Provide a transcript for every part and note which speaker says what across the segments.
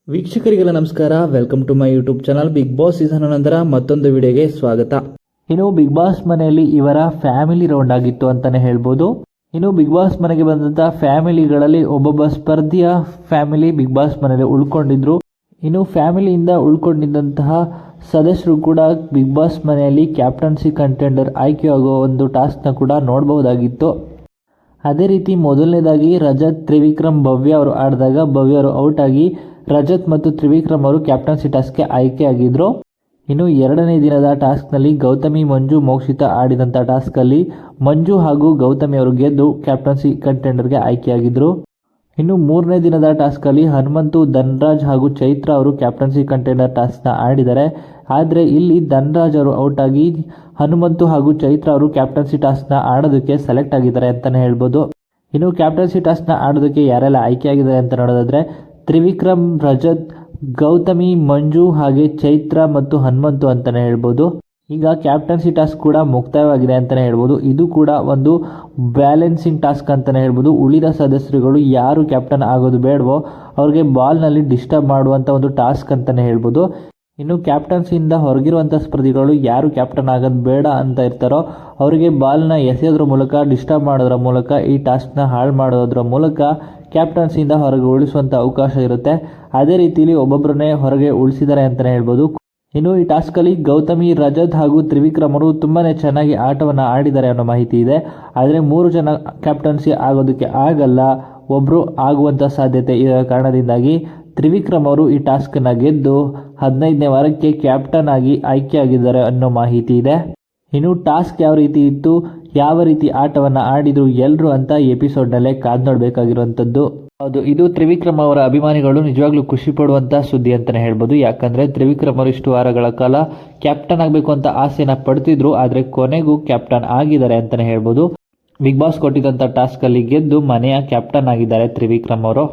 Speaker 1: ವೀಕ್ಷಕರಿಗೆಲ್ಲ ನಮಸ್ಕಾರ. Welcome to my YouTube channel. Bigg Boss season ನಂತರ ಮತ್ತೊಂದು ವಿಡಿಯೋಗೆ ಸ್ವಾಗತ. ಇನ್ನು ಬಿಗ್ ಬಾಸ್ ಮನೆಯಲ್ಲಿ ಇವರ ಫ್ಯಾಮಿಲಿ ರೌಂಡ್ ಆಗಿತ್ತು ಅಂತಾನೆ ಹೇಳ್ಬೋದು. ಇನ್ನು ಬಿಗ್ ಬಾಸ್ ಮನೆಗೆ ಬಂದಂತ ಫ್ಯಾಮಿಲಿಗಳಲ್ಲಿ ಒಬ್ಬೊಬ್ಬ ಸ್ಪರ್ಧಿಯ ಫ್ಯಾಮಿಲಿ ಬಿಗ್ ಬಾಸ್ ಮನೆಯಲ್ಲಿ ಉಳ್ಕೊಂಡಿದ್ರು. ಇನ್ನು ಫ್ಯಾಮಿಲಿಯಿಂದ ಉಳ್ಕೊಂಡಿದ್ದಂತಹ ಸದಸ್ಯರು ಕೂಡ ಬಿಗ್ ಬಾಸ್ ಮನೆಯಲ್ಲಿ ಕ್ಯಾಪ್ಟನ್ಸಿ ಕಂಟೆಂಡರ್ ಆಯ್ಕೆಯಾಗುವ ಒಂದು ಟಾಸ್ಕ್ನ ಕೂಡ ನೋಡಬಹುದಾಗಿತ್ತು. ಅದೇ ರೀತಿ ಮೊದಲನೇದಾಗಿ ರಜತ್, ತ್ರಿವಿಕ್ರಮ್, ಭವ್ಯ ಅವರು ಆಡಿದಾಗ ಭವ್ಯ ಅವರು ಔಟ್ ಆಗಿ ರಜತ್ ಮತ್ತು ತ್ರಿವಿಕ್ರಮ್ ಅವರು ಕ್ಯಾಪ್ಟನ್ಸಿ ಟಾಸ್ಕ್ಗೆ ಆಯ್ಕೆಯಾಗಿದ್ದರು. ಇನ್ನು ಎರಡನೇ ದಿನದ ಟಾಸ್ಕ್ನಲ್ಲಿ ಗೌತಮಿ, ಮಂಜು, ಮೋಕ್ಷಿತಾ ಆಡಿದಂಥ ಟಾಸ್ಕಲ್ಲಿ ಮಂಜು ಹಾಗೂ ಗೌತಮಿ ಅವರು ಗೆದ್ದು ಕ್ಯಾಪ್ಟನ್ಸಿ ಕಂಟೆಂಡರ್ಗೆ ಆಯ್ಕೆಯಾಗಿದ್ದರು. ಇನ್ನು ಮೂರನೇ ದಿನದ ಟಾಸ್ಕಲ್ಲಿ ಹನುಮಂತು, ಧನ್ರಾಜ್ ಹಾಗೂ ಚೈತ್ರ ಅವರು ಕ್ಯಾಪ್ಟನ್ಸಿ ಕಂಟೆಂಡರ್ ಟಾಸ್ಕ್ನ ಆಡಿದ್ದಾರೆ. ಆದರೆ ಇಲ್ಲಿ ಧನ್ರಾಜ್ ಅವರು ಔಟ್ ಆಗಿ ಹನುಮಂತು ಹಾಗೂ ಚೈತ್ರ ಅವರು ಕ್ಯಾಪ್ಟನ್ಸಿ ಟಾಸ್ಕ್ನ ಆಡೋದಕ್ಕೆ ಸೆಲೆಕ್ಟ್ ಆಗಿದ್ದಾರೆ ಅಂತಲೇ ಹೇಳ್ಬೋದು. ಇನ್ನು ಕ್ಯಾಪ್ಟನ್ಸಿ ಟಾಸ್ಕ್ನ ಆಡೋದಕ್ಕೆ ಯಾರೆಲ್ಲ ಆಯ್ಕೆಯಾಗಿದ್ದಾರೆ ಅಂತ ನೋಡೋದಾದರೆ ತ್ರಿವಿಕ್ರಮ್, ರಜತ್, ಗೌತಮಿ, ಮಂಜು ಹಾಗೆ ಚೈತ್ರ ಮತ್ತು ಹನುಮಂತು ಅಂತಲೇ ಹೇಳ್ಬೋದು. ಈಗ ಕ್ಯಾಪ್ಟನ್ಸಿ ಟಾಸ್ಕ್ ಕೂಡ ಮುಕ್ತಾಯವಾಗಿದೆ ಅಂತಲೇ ಹೇಳ್ಬೋದು. ಇದು ಕೂಡ ಒಂದು ಬ್ಯಾಲೆನ್ಸಿಂಗ್ ಟಾಸ್ಕ್ ಅಂತಲೇ ಹೇಳ್ಬೋದು. ಉಳಿದ ಸದಸ್ಯರುಗಳು ಯಾರು ಕ್ಯಾಪ್ಟನ್ ಆಗೋದು ಬೇಡವೋ ಅವ್ರಿಗೆ ಬಾಲ್ನಲ್ಲಿ ಡಿಸ್ಟರ್ಬ್ ಮಾಡುವಂಥ ಒಂದು ಟಾಸ್ಕ್ ಅಂತಲೇ ಹೇಳ್ಬೋದು. ಇನ್ನು ಕ್ಯಾಪ್ಟನ್ಸಿಯಿಂದ ಹೊರಗಿರುವಂಥ ಸ್ಪರ್ಧಿಗಳು ಯಾರು ಕ್ಯಾಪ್ಟನ್ ಆಗೋದು ಬೇಡ ಅಂತ ಇರ್ತಾರೋ ಅವರಿಗೆ ಬಾಲ್ನ ಎಸೆಯೋದ್ರ ಮೂಲಕ, ಡಿಸ್ಟರ್ಬ್ ಮಾಡೋದ್ರ ಮೂಲಕ, ಈ ಟಾಸ್ಕ್ನ ಹಾಳು ಮಾಡೋದ್ರ ಮೂಲಕ ಕ್ಯಾಪ್ಟನ್ಸಿಯಿಂದ ಹೊರಗೆ ಉಳಿಸುವಂಥ ಅವಕಾಶ ಇರುತ್ತೆ. ಅದೇ ರೀತಿಯಲ್ಲಿ ಒಬ್ಬೊಬ್ಬರನ್ನೇ ಹೊರಗೆ ಉಳಿಸಿದ್ದಾರೆ ಅಂತಲೇ ಹೇಳ್ಬೋದು. ಇನ್ನು ಈ ಟಾಸ್ಕಲ್ಲಿ ಗೌತಮಿ, ರಜತ್ ಹಾಗೂ ತ್ರಿವಿಕ್ರಮ್ ಅವರು ತುಂಬಾ ಚೆನ್ನಾಗಿ ಆಟವನ್ನು ಆಡಿದ್ದಾರೆ ಅನ್ನೋ ಮಾಹಿತಿ ಇದೆ. ಆದರೆ 3 ಜನ ಕ್ಯಾಪ್ಟನ್ಸಿ ಆಗೋದಕ್ಕೆ ಆಗಲ್ಲ, ಒಬ್ಬರು ಆಗುವಂಥ ಸಾಧ್ಯತೆ ಇರೋ ಕಾರಣದಿಂದಾಗಿ ತ್ರಿವಿಕ್ರಮ್ ಅವರು ಈ ಟಾಸ್ಕನ್ನು ಗೆದ್ದು 15ನೇ ವಾರಕ್ಕೆ ಕ್ಯಾಪ್ಟನ್ ಆಗಿ ಆಯ್ಕೆಯಾಗಿದ್ದಾರೆ ಅನ್ನೋ ಮಾಹಿತಿ ಇದೆ. ಇನ್ನು ಟಾಸ್ಕ್ ಯಾವ ರೀತಿ ಇತ್ತು, ಯಾವ ರೀತಿ ಆಟವನ್ನು ಆಡಿದ್ರು ಎಲ್ಲರೂ ಅಂತ ಎಪಿಸೋಡ್ನಲ್ಲೇ ಕಾದು ನೋಡಬೇಕಾಗಿರುವಂಥದ್ದು. ಹೌದು, ಇದು ತ್ರಿವಿಕ್ರಮ್ ಅವರ ಅಭಿಮಾನಿಗಳು ನಿಜವಾಗ್ಲೂ ಖುಷಿ ಪಡುವಂಥ ಸುದ್ದಿ ಅಂತಲೇ ಹೇಳ್ಬೋದು. ಯಾಕಂದರೆ ತ್ರಿವಿಕ್ರಮ್ ಅವರು ಇಷ್ಟು ವಾರಗಳ ಕಾಲ ಕ್ಯಾಪ್ಟನ್ ಆಗಬೇಕು ಅಂತ ಆಸೆನ ಪಡ್ತಿದ್ರು, ಆದರೆ ಕೊನೆಗೂ ಕ್ಯಾಪ್ಟನ್ ಆಗಿದ್ದಾರೆ ಅಂತಲೇ ಹೇಳ್ಬೋದು. ಬಿಗ್ ಬಾಸ್ ಕೊಟ್ಟಿದ್ದಂಥ ಟಾಸ್ಕಲ್ಲಿ ಗೆದ್ದು ಮನೆಯ ಕ್ಯಾಪ್ಟನ್ ಆಗಿದ್ದಾರೆ ತ್ರಿವಿಕ್ರಮ್ ಅವರು.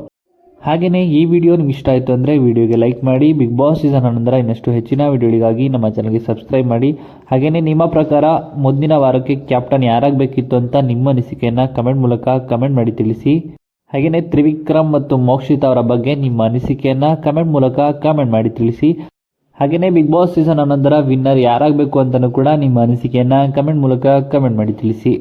Speaker 1: ಹಾಗೆಯೇ ಈ ವಿಡಿಯೋ ನಿಮ್ಗೆ ಇಷ್ಟ ಆಯಿತು ಅಂದರೆ ವಿಡಿಯೋಗೆ ಲೈಕ್ ಮಾಡಿ. ಬಿಗ್ ಬಾಸ್ ಸೀಸನ್ ನಂತರ ಇನ್ನಷ್ಟು ಹೆಚ್ಚಿನ ವಿಡಿಯೋಗಳಿಗಾಗಿ ನಮ್ಮ ಚಾನಲ್ಗೆ ಸಬ್ಸ್ಕ್ರೈಬ್ ಮಾಡಿ. ಹಾಗೆಯೇ ನಿಮ್ಮ ಪ್ರಕಾರ ಮುಂದಿನ ವಾರಕ್ಕೆ ಕ್ಯಾಪ್ಟನ್ ಯಾರಾಗಬೇಕಿತ್ತು ಅಂತ ನಿಮ್ಮ ಅನಿಸಿಕೆಯನ್ನು ಕಮೆಂಟ್ ಮೂಲಕ ಕಮೆಂಟ್ ಮಾಡಿ ತಿಳಿಸಿ. ಹಾಗೆಯೇ ತ್ರಿವಿಕ್ರಮ್ ಮತ್ತು ಮೋಕ್ಷಿತಾ ಅವರ ಬಗ್ಗೆ ನಿಮ್ಮ ಅನಿಸಿಕೆಯನ್ನು ಕಮೆಂಟ್ ಮೂಲಕ ಕಮೆಂಟ್ ಮಾಡಿ ತಿಳಿಸಿ. ಹಾಗೆಯೇ ಬಿಗ್ ಬಾಸ್ ಸೀಸನ್ ನಂತರ ವಿನ್ನರ್ ಯಾರಾಗಬೇಕು ಅಂತಲೂ ಕೂಡ ನಿಮ್ಮ ಅನಿಸಿಕೆಯನ್ನು ಕಮೆಂಟ್ ಮೂಲಕ ಕಮೆಂಟ್ ಮಾಡಿ ತಿಳಿಸಿ.